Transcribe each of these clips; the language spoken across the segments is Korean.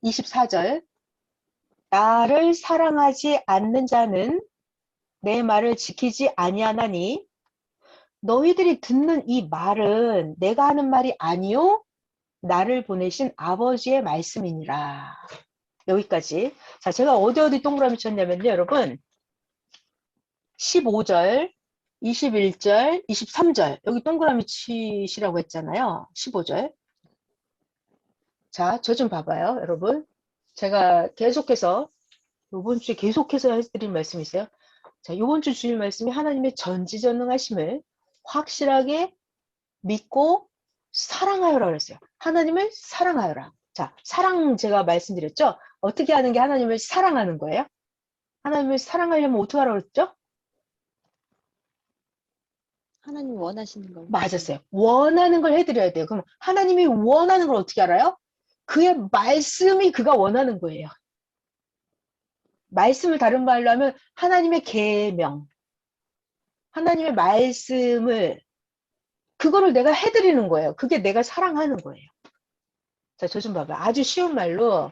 24절. 나를 사랑하지 않는 자는 내 말을 지키지 아니하나니 너희들이 듣는 이 말은 내가 하는 말이 아니요 나를 보내신 아버지의 말씀이니라. 여기까지. 자, 제가 어디 동그라미 쳤냐면요, 여러분. 15절, 21절, 23절. 여기 동그라미 치시라고 했잖아요. 15절. 자, 저 좀 봐봐요, 여러분. 제가 계속해서 이번 주에 계속해서 해드린 말씀이 있어요. 자, 이번 주 주일 말씀이 하나님의 전지전능하심을 확실하게 믿고 사랑하여라 그랬어요. 하나님을 사랑하여라. 자, 사랑 제가 말씀드렸죠? 어떻게 하는 게 하나님을 사랑하는 거예요? 하나님을 사랑하려면 어떻게 하라고 그랬죠? 하나님 원하시는 걸. 맞았어요. 원하는 걸 해드려야 돼요. 그럼 하나님이 원하는 걸 어떻게 알아요? 그의 말씀이 그가 원하는 거예요. 말씀을 다른 말로 하면 하나님의 계명, 하나님의 말씀을 그거를 내가 해드리는 거예요. 그게 내가 사랑하는 거예요. 자, 저 좀 봐봐요. 아주 쉬운 말로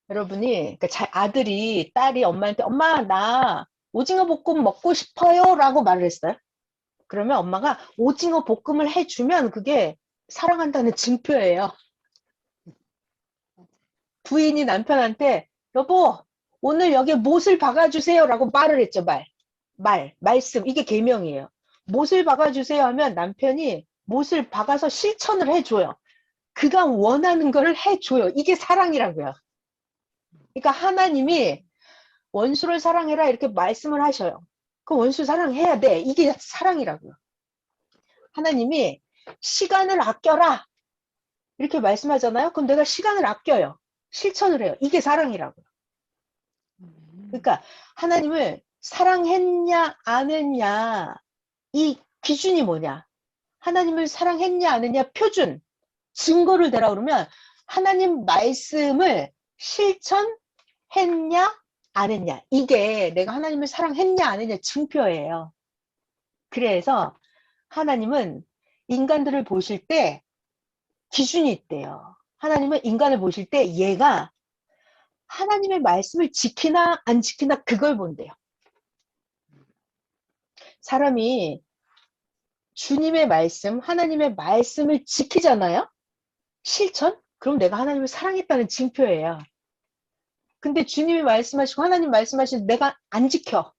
여러분이 그러니까 아들이 딸이 엄마한테 엄마 나 오징어 볶음 먹고 싶어요 라고 말을 했어요. 그러면 엄마가 오징어 볶음을 해주면 그게 사랑한다는 증표예요. 부인이 남편한테 여보 오늘 여기에 못을 박아주세요 라고 말을 했죠. 말씀 이게 계명이에요. 못을 박아주세요 하면 남편이 못을 박아서 실천을 해줘요. 그가 원하는 걸 해줘요. 이게 사랑이라고요. 그러니까 하나님이 원수를 사랑해라 이렇게 말씀을 하셔요. 그럼 원수 사랑해야 돼. 이게 사랑이라고요. 하나님이 시간을 아껴라 이렇게 말씀하잖아요. 그럼 내가 시간을 아껴요. 실천을 해요. 이게 사랑이라고요. 그러니까 하나님을 사랑했냐 안 했냐 이 기준이 뭐냐. 하나님을 사랑했냐 안 했냐 표준 증거를 대라 그러면 하나님 말씀을 실천했냐 안 했냐 이게 내가 하나님을 사랑했냐 안 했냐 증표예요. 그래서 하나님은 인간들을 보실 때 기준이 있대요. 하나님은 인간을 보실 때 얘가 하나님의 말씀을 지키나 안 지키나 그걸 본대요. 사람이 주님의 말씀, 하나님의 말씀을 지키잖아요. 실천? 그럼 내가 하나님을 사랑했다는 징표예요. 근데 주님이 말씀하시고 하나님 말씀하시는 내가 안 지켜.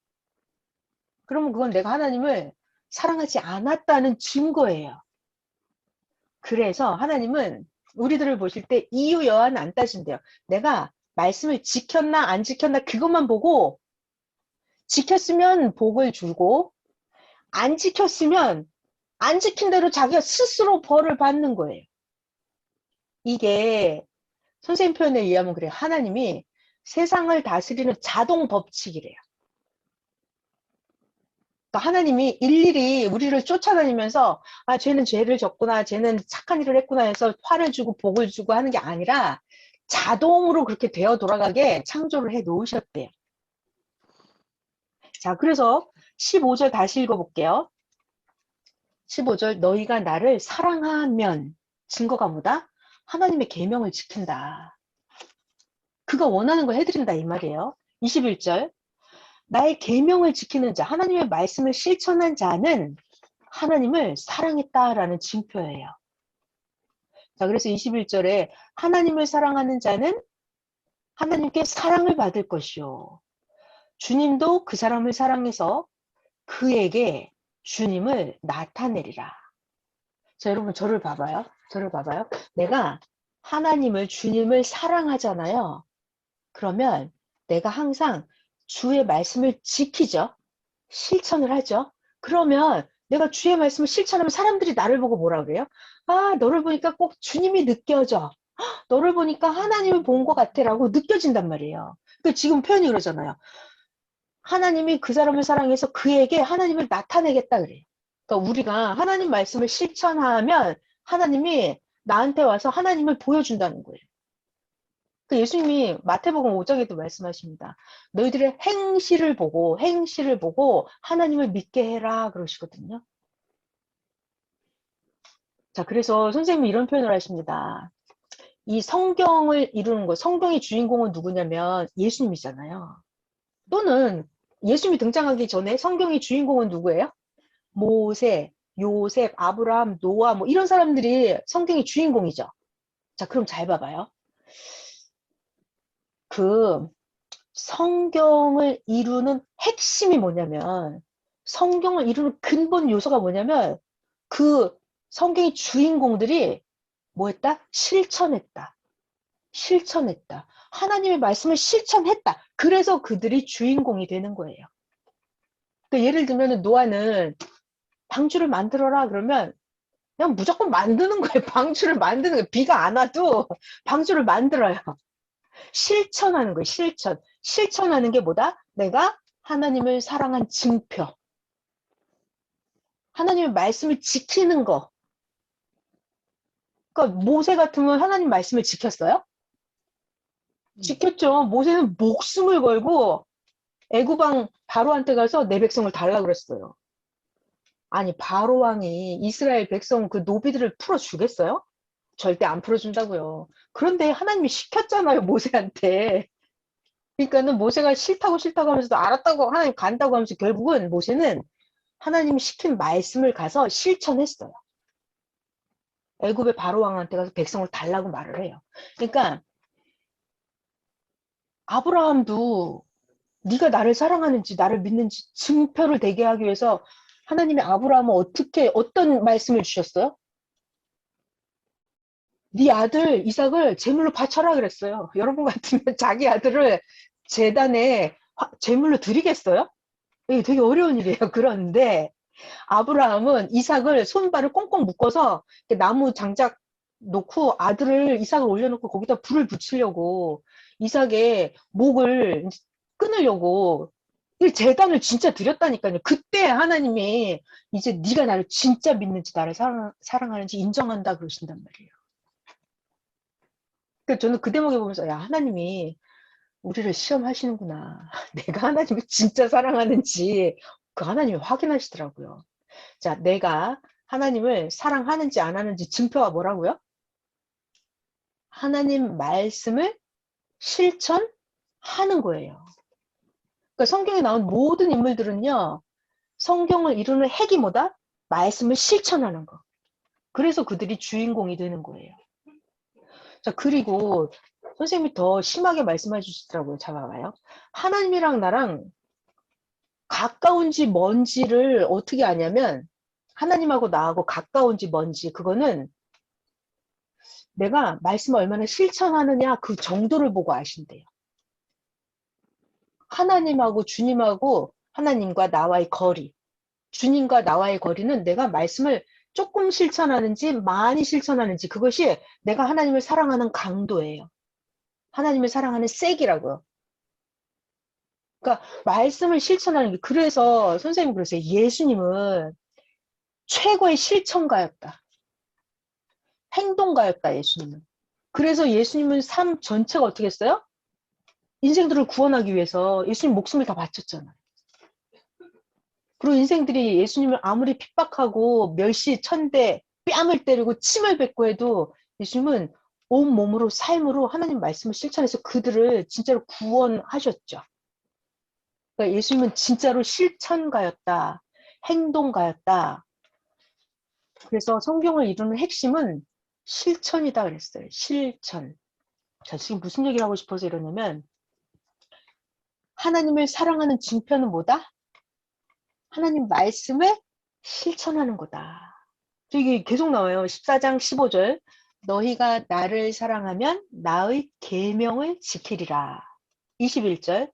그러면 그건 내가 하나님을 사랑하지 않았다는 증거예요. 그래서 하나님은 우리들을 보실 때 이유 여하는 안 따진대요. 내가 말씀을 지켰나 안 지켰나 그것만 보고 지켰으면 복을 주고 안 지켰으면 안 지킨 대로 자기가 스스로 벌을 받는 거예요. 이게 선생님 표현에 의하면 그래요. 하나님이 세상을 다스리는 자동 법칙이래요. 그러니까 하나님이 일일이 우리를 쫓아다니면서 아 쟤는 죄를 졌구나 쟤는 착한 일을 했구나 해서 화를 주고 복을 주고 하는 게 아니라 자동으로 그렇게 되어 돌아가게 창조를 해 놓으셨대요. 자, 그래서 15절 다시 읽어볼게요. 15절 너희가 나를 사랑하면 증거가 뭐다? 하나님의 계명을 지킨다. 그가 원하는 걸 해드린다 이 말이에요. 21절 나의 계명을 지키는 자, 하나님의 말씀을 실천한 자는 하나님을 사랑했다라는 징표예요. 자, 그래서 21절에 하나님을 사랑하는 자는 하나님께 사랑을 받을 것이요. 주님도 그 사람을 사랑해서 그에게 주님을 나타내리라. 자, 여러분 저를 봐봐요. 저를 봐봐요. 내가 하나님을 주님을 사랑하잖아요. 그러면 내가 항상 주의 말씀을 지키죠. 실천을 하죠. 그러면 내가 주의 말씀을 실천하면 사람들이 나를 보고 뭐라 그래요? 아, 너를 보니까 꼭 주님이 느껴져. 너를 보니까 하나님을 본 것 같아 라고 느껴진단 말이에요. 그 지금 표현이 그러잖아요. 하나님이 그 사람을 사랑해서 그에게 하나님을 나타내겠다 그래요. 그러니까 우리가 하나님 말씀을 실천하면 하나님이 나한테 와서 하나님을 보여준다는 거예요. 그 예수님이 마태복음 5장에도 말씀하십니다. 너희들의 행실을 보고 하나님을 믿게 해라 그러시거든요. 자, 그래서 선생님이 이런 표현을 하십니다. 이 성경을 이루는 거, 성경의 주인공은 누구냐면 예수님이잖아요. 또는 예수님이 등장하기 전에 성경의 주인공은 누구예요? 모세, 요셉, 아브라함, 노아 뭐 이런 사람들이 성경의 주인공이죠. 자, 그럼 잘 봐봐요. 그 성경을 이루는 핵심이 뭐냐면 성경을 이루는 근본 요소가 뭐냐면 그 성경의 주인공들이 뭐 했다? 실천했다. 실천했다. 하나님의 말씀을 실천했다. 그래서 그들이 주인공이 되는 거예요. 그러니까 예를 들면 노아는 방주를 만들어라 그러면 그냥 무조건 만드는 거예요. 방주를 만드는 거예요. 비가 안 와도 방주를 만들어요. 실천하는 거예요. 실천. 실천하는 게 뭐다? 내가 하나님을 사랑한 증표. 하나님의 말씀을 지키는 거. 그러니까 모세 같으면 하나님 말씀을 지켰어요? 지켰죠. 모세는 목숨을 걸고 애굽왕 바로한테 가서 내 백성을 달라 그랬어요. 아니 바로 왕이 이스라엘 백성 그 노비들을 풀어주겠어요? 절대 안 풀어준다고요. 그런데 하나님이 시켰잖아요, 모세한테. 그러니까는 모세가 싫다고 싫다고 하면서도 알았다고 하나님 간다고 하면서 결국은 모세는 하나님이 시킨 말씀을 가서 실천했어요. 애굽의 바로 왕한테 가서 백성을 달라고 말을 해요. 그러니까 아브라함도 네가 나를 사랑하는지 나를 믿는지 증표를 되게 하기 위해서 하나님이 아브라함은 어떤 말씀을 주셨어요? 네 아들 이삭을 제물로 바쳐라 그랬어요. 여러분 같으면 자기 아들을 제단에 제물로 드리겠어요? 이게 되게 어려운 일이에요. 그런데 아브라함은 이삭을 손발을 꽁꽁 묶어서 나무 장작 놓고 아들을 이삭을 올려놓고 거기다 불을 붙이려고 이삭의 목을 끊으려고 이 제단을 진짜 드렸다니까요. 그때 하나님이 이제 네가 나를 진짜 믿는지 나를 사랑하는지 인정한다 그러신단 말이에요. 그러니까 저는 그 대목에 보면서 야 하나님이 우리를 시험하시는구나. 내가 하나님을 진짜 사랑하는지 그 하나님이 확인하시더라고요. 자, 내가 하나님을 사랑하는지 안 하는지 증표가 뭐라고요? 하나님 말씀을 실천하는 거예요. 그러니까 성경에 나온 모든 인물들은요. 성경을 이루는 핵이 뭐다? 말씀을 실천하는 거. 그래서 그들이 주인공이 되는 거예요. 자, 그리고 선생님이 더 심하게 말씀해 주시더라고요. 자, 봐봐요. 하나님이랑 나랑 가까운지 먼지를 어떻게 아냐면 하나님하고 나하고 가까운지 먼지 그거는 내가 말씀을 얼마나 실천하느냐 그 정도를 보고 아신대요. 하나님하고 주님하고 하나님과 나와의 거리, 주님과 나와의 거리는 내가 말씀을 조금 실천하는지 많이 실천하는지 그것이 내가 하나님을 사랑하는 강도예요. 하나님을 사랑하는 세기라고요. 그러니까 말씀을 실천하는 게 그래서 선생님 그러세요. 예수님은 최고의 실천가였다. 행동가였다. 예수님은. 그래서 예수님은 삶 전체가 어떻게 했어요? 인생들을 구원하기 위해서 예수님 목숨을 다 바쳤잖아요. 그리고 인생들이 예수님을 아무리 핍박하고 멸시, 천대, 뺨을 때리고 침을 뱉고 해도 예수님은 온몸으로 삶으로 하나님 말씀을 실천해서 그들을 진짜로 구원하셨죠. 그러니까 예수님은 진짜로 실천가였다. 행동가였다. 그래서 성경을 이루는 핵심은 실천이다 그랬어요. 실천. 자, 지금 무슨 얘기를 하고 싶어서 이러냐면 하나님을 사랑하는 증표는 뭐다? 하나님 말씀을 실천하는 거다. 이게 계속 나와요. 14장 15절. 너희가 나를 사랑하면 나의 계명을 지키리라. 21절.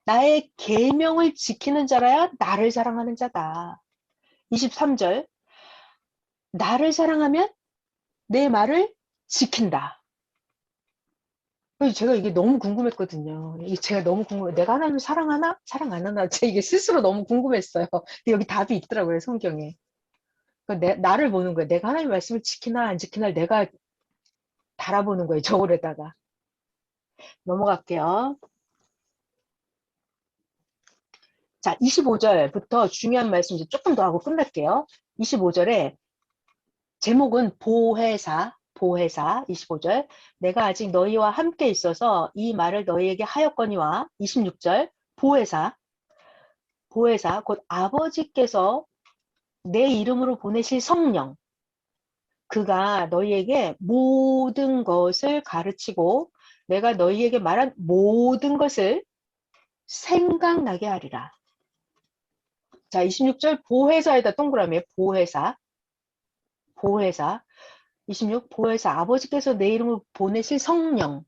나의 계명을 지키는 자라야 나를 사랑하는 자다. 23절. 나를 사랑하면 내 말을 지킨다. 제가 이게 너무 궁금했거든요. 제가 너무 궁금해. 내가 하나님을 사랑하나? 사랑 안 하나? 제가 이게 스스로 너무 궁금했어요. 근데 여기 답이 있더라고요, 성경에. 나를 보는 거예요. 내가 하나님 말씀을 지키나 안 지키나 내가 달아보는 거예요, 저울에다가. 넘어갈게요. 자, 25절부터 중요한 말씀 이제 조금 더 하고 끝낼게요. 25절에 제목은 보혜사, 보혜사 25절 내가 아직 너희와 함께 있어서 이 말을 너희에게 하였거니와 26절 보혜사 곧 아버지께서 내 이름으로 보내실 성령 그가 너희에게 모든 것을 가르치고 내가 너희에게 말한 모든 것을 생각나게 하리라. 자, 26절 보혜사에다 동그라미 보혜사 26 보혜사 아버지께서 내 이름을 보내실 성령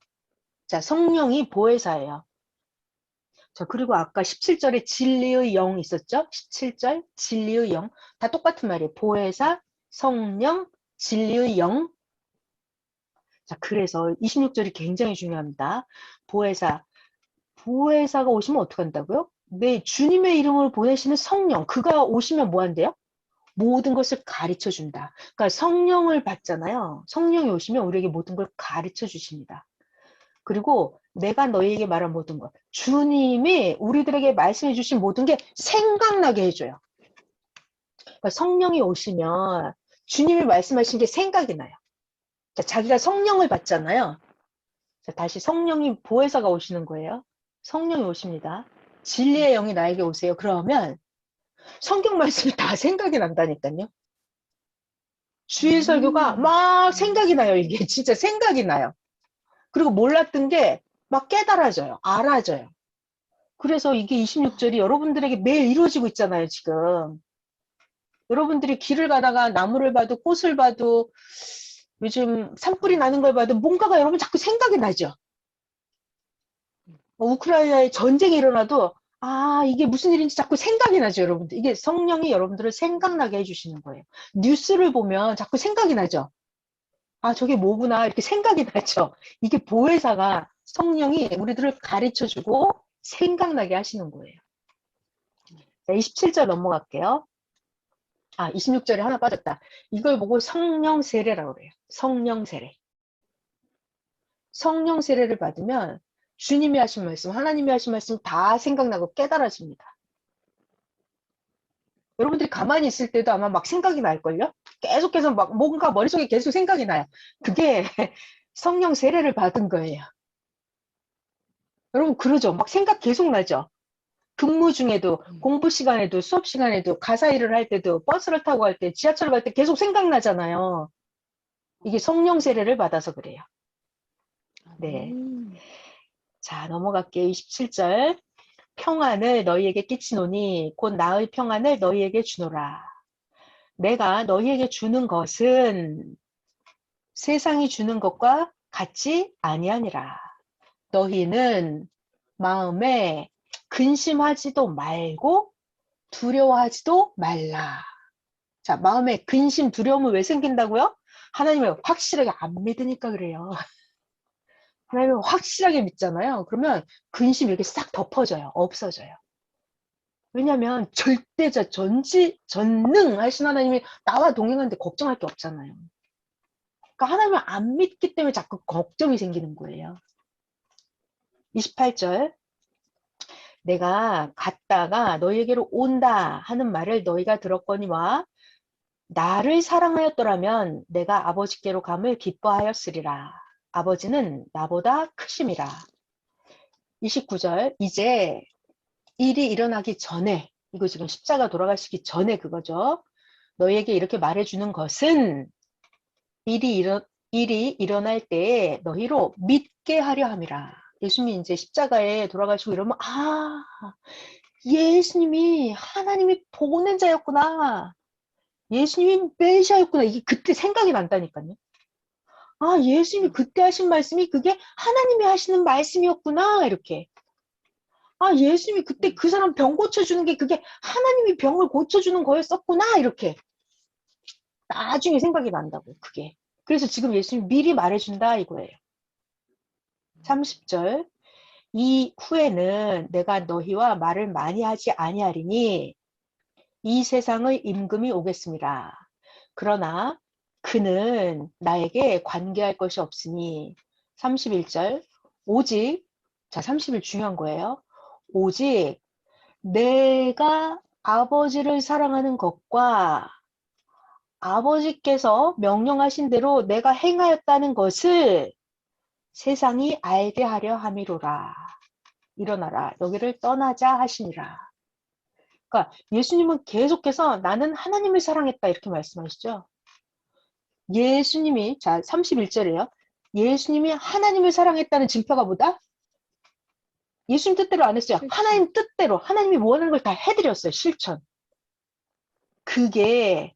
자, 성령이 보혜사예요. 자, 그리고 아까 17절에 진리의 영 있었죠? 17절 진리의 영 다 똑같은 말이에요. 보혜사, 성령, 진리의 영 자, 그래서 26절이 굉장히 중요합니다. 보혜사가 오시면 어떻게 한다고요? 네, 주님의 이름으로 보내시는 성령, 그가 오시면 뭐 한대요? 모든 것을 가르쳐 준다. 그러니까 성령을 받잖아요. 성령이 오시면 우리에게 모든 걸 가르쳐 주십니다. 그리고 내가 너희에게 말한 모든 것, 주님이 우리들에게 말씀해 주신 모든 게 생각나게 해줘요. 그러니까 성령이 오시면 주님이 말씀하신 게 생각이 나요. 자, 자기가 성령을 받잖아요. 자, 다시 성령이 보혜사가 오시는 거예요. 성령이 오십니다. 진리의 영이 나에게 오세요. 그러면 성경 말씀이 다 생각이 난다니까요. 주일 설교가 막 생각이 나요. 이게 진짜 생각이 나요. 그리고 몰랐던 게 막 깨달아져요. 알아져요. 그래서 이게 26절이 여러분들에게 매일 이루어지고 있잖아요. 지금. 여러분들이 길을 가다가 나무를 봐도 꽃을 봐도 요즘 산불이 나는 걸 봐도 뭔가가 여러분 자꾸 생각이 나죠. 우크라이나에 전쟁이 일어나도 아 이게 무슨 일인지 자꾸 생각이 나죠. 여러분들. 이게 성령이 여러분들을 생각나게 해주시는 거예요. 뉴스를 보면 자꾸 생각이 나죠. 아 저게 뭐구나 이렇게 생각이 나죠. 이게 보혜사가 성령이 우리들을 가르쳐주고 생각나게 하시는 거예요. 자, 27절 넘어갈게요. 아 26절에 하나 빠졌다. 이걸 보고 성령 세례라고 그래요. 성령 세례. 성령 세례를 받으면 주님이 하신 말씀, 하나님이 하신 말씀 다 생각나고 깨달아집니다. 여러분들이 가만히 있을 때도 아마 막 생각이 날걸요? 계속해서 막 뭔가 머릿속에 계속 생각이 나요. 그게 성령 세례를 받은 거예요. 여러분 그러죠? 막 생각 계속 나죠? 근무 중에도, 공부 시간에도, 수업 시간에도, 가사 일을 할 때도, 버스를 타고 갈 때, 지하철 갈 때 계속 생각나잖아요. 이게 성령 세례를 받아서 그래요. 네. 자, 넘어갈게요. 27절. 평안을 너희에게 끼치노니 곧 나의 평안을 너희에게 주노라. 내가 너희에게 주는 것은 세상이 주는 것과 같이 아니하니라. 너희는 마음에 근심하지도 말고 두려워하지도 말라. 자, 마음에 근심, 두려움은 왜 생긴다고요? 하나님을 확실하게 안 믿으니까 그래요. 하나님을 확실하게 믿잖아요. 그러면 근심이 이렇게 싹 덮어져요. 없어져요. 왜냐하면 절대자 전능하신 하나님이 나와 동행하는데 걱정할 게 없잖아요. 그러니까 하나님을 안 믿기 때문에 자꾸 걱정이 생기는 거예요. 28절 내가 갔다가 너희에게로 온다 하는 말을 너희가 들었거니와 나를 사랑하였더라면 내가 아버지께로 감을 기뻐하였으리라. 아버지는 나보다 크심이라. 29절 이제 일이 일어나기 전에 이거 지금 십자가 돌아가시기 전에 그거죠. 너희에게 이렇게 말해주는 것은 일이 일어날 때에 너희로 믿게 하려 함이라. 예수님이 이제 십자가에 돌아가시고 이러면 아 예수님이 하나님이 보낸 자였구나. 예수님이 메시아였구나. 이게 그때 생각이 난다니까요. 아 예수님이 그때 하신 말씀이 그게 하나님이 하시는 말씀이었구나. 이렇게. 아 예수님이 그때 그 사람 병 고쳐주는 게 그게 하나님이 병을 고쳐주는 거였었구나. 이렇게. 나중에 생각이 난다고 그게. 그래서 지금 예수님이 미리 말해준다 이거예요. 30절 이후에는 내가 너희와 말을 많이 하지 아니하리니 이 세상의 임금이 오겠습니다. 그러나 그는 나에게 관계할 것이 없으니 31절 오직 자 30일 중요한 거예요. 오직 내가 아버지를 사랑하는 것과 아버지께서 명령하신 대로 내가 행하였다는 것을 세상이 알게 하려 함이로라. 일어나라. 여기를 떠나자 하시니라. 그러니까 예수님은 계속해서 나는 하나님을 사랑했다 이렇게 말씀하시죠. 예수님이 자 31절이에요. 예수님이 하나님을 사랑했다는 증표가 뭐다? 예수님 뜻대로 안 했어요. 실천. 하나님 뜻대로 하나님이 원하는 걸 다 해드렸어요. 실천. 그게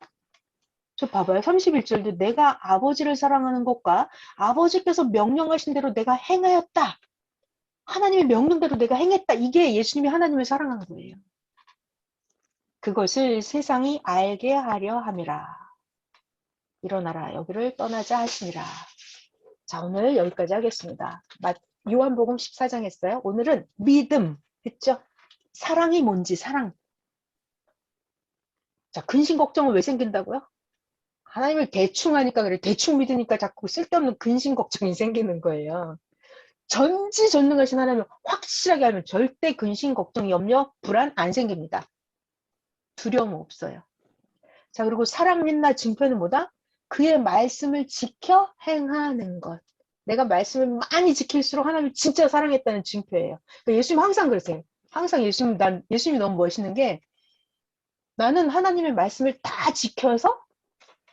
저 봐봐요. 31절도 내가 아버지를 사랑하는 것과 아버지께서 명령하신 대로 내가 행하였다. 하나님의 명령대로 내가 행했다. 이게 예수님이 하나님을 사랑하는 거예요. 그것을 세상이 알게 하려 함이라. 일어나라. 여기를 떠나자 하시니라. 자, 오늘 여기까지 하겠습니다. 요한복음 14장 했어요. 오늘은 믿음 했죠. 사랑이 뭔지 사랑. 자, 근심 걱정은 왜 생긴다고요? 하나님을 대충 하니까 그래. 대충 믿으니까 자꾸 쓸데없는 근심 걱정이 생기는 거예요. 전지전능하신 하나님을 확실하게 알면 절대 근심 걱정 염려 불안 안 생깁니다. 두려움 없어요. 자, 그리고 사랑 믿나 증표는 뭐다? 그의 말씀을 지켜 행하는 것. 내가 말씀을 많이 지킬수록 하나님을 진짜 사랑했다는 증표예요. 그러니까 예수님 항상 그러세요. 항상 예수님이 너무 멋있는 게 나는 하나님의 말씀을 다 지켜서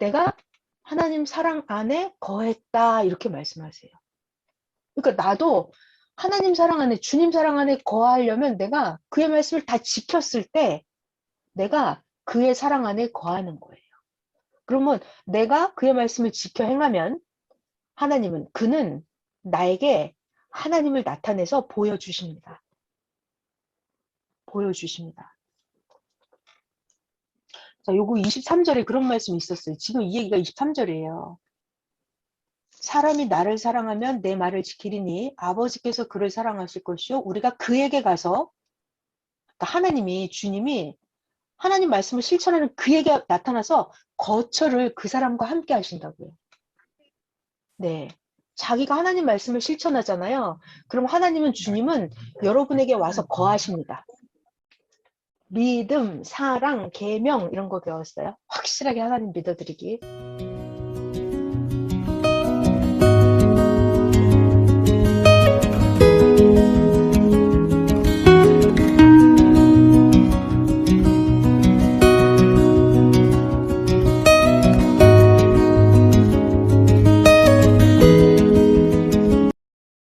내가 하나님 사랑 안에 거했다 이렇게 말씀하세요. 그러니까 나도 하나님 사랑 안에 주님 사랑 안에 거하려면 내가 그의 말씀을 다 지켰을 때 내가 그의 사랑 안에 거하는 거예요. 그러면 내가 그의 말씀을 지켜 행하면 하나님은 그는 나에게 하나님을 나타내서 보여주십니다. 보여주십니다. 자, 요거 23절에 그런 말씀이 있었어요. 지금 이 얘기가 23절이에요. 사람이 나를 사랑하면 내 말을 지키리니 아버지께서 그를 사랑하실 것이요 우리가 그에게 가서 그러니까 하나님이 주님이 하나님 말씀을 실천하는 그에게 나타나서 거처를 그 사람과 함께 하신다고요. 네. 자기가 하나님 말씀을 실천하잖아요. 그럼 하나님은 주님은 여러분에게 와서 거하십니다. 믿음, 사랑, 계명 이런 거 배웠어요. 확실하게 하나님 믿어드리기.